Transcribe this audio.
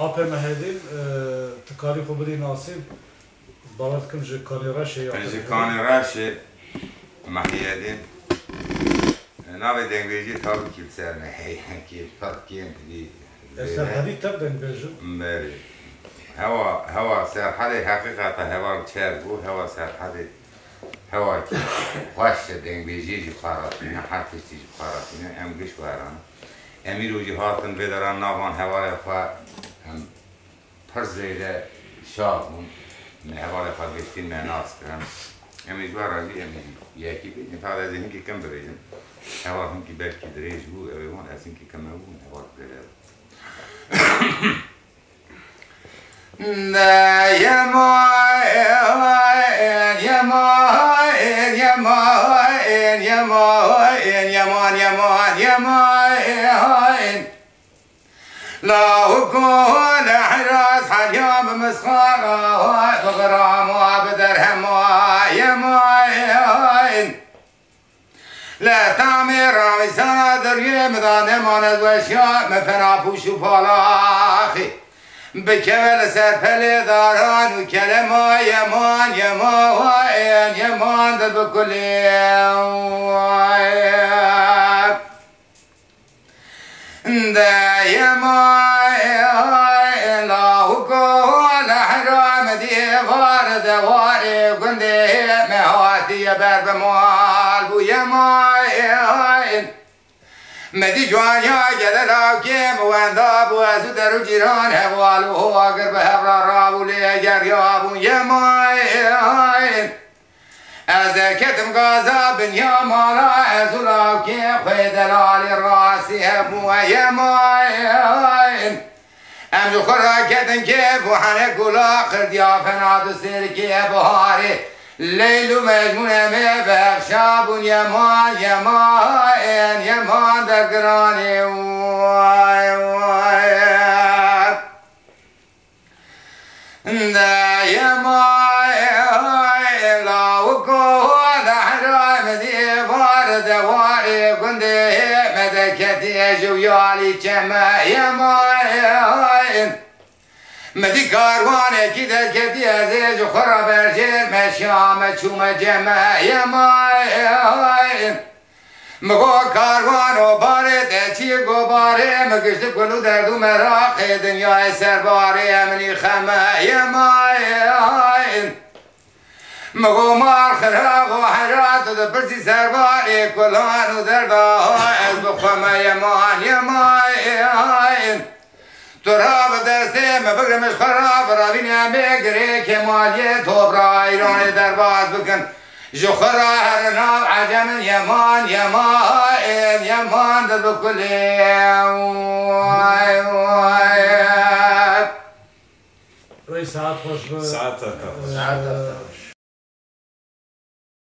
آب مهدیم تکاری خوب بدی ناسب باور کن جو کانی راشه یا جو کانی راشه مهدیم ناوی دنگ بیجی تابی کیل سر نهی کیل پات کیم دی سرحدی تب دنگ بیجم بله هوا سرحدی حقیقتا هوا چهر بود هوا سرحدی هوا کی واش دنگ بیجی جو خاراتی نه حرفی جو خاراتی نه امگش واران امیر وجی هاتن بدران ناوان هوا فا پر زیده شاهون نه هوا فا گشتین نه ناس کرم امیر وارانی امیر یکی بی نفعل از اینکه کم بریزم هوا هم کی بلکی دریج بود اوان از اینکه کم بود هوا بریزم لا وكون حراس حجاب مسخارة بغرام وبدرهم يماين لا تعمير رامي سنة دريه مدان ماند وشياء مفنا بوشو فالاخي بكبل سرپل داران و کلمه یمان ده بکل ده یمان لاهو کن حرام دیوار دوار گنده مهاتی بر بمال بو یمان مدی جوانیا گدلا کم واندا بو ازو درو جیران حوالو هو اگر به هبرا رابولی اگر یابون یماین از کتم گازا بنیا مالا ازو لاکم خوی دلالی راسی هبو یماین امجو خورا کتن کف و حنه کلا خردیا فناد سر که بهاری لیلو مجموعه می بخشابون یمان در گرانی وای ده یمان لاوکو ده حرام دیوار دواری گنده مدکتی جویالی چمه یمان مدی کاروانه کی در کتی عزیز و خورا برجر مشیام چوم جمع یماین مگو کاروان و باره دچی گوباره مگشت گلو دردو مراق دنیای سرباره امنی خمه یماین مگو مار خراق و حرات و پرسی سرباره کلان و دردا از بخمه یماین تراب درسه مبگرمش خراب رابین بگره که مالیه توبرا ایران درباز بکن جو خرا هر ناو عجم یمان در بکلی وای ساعت خوش ساعت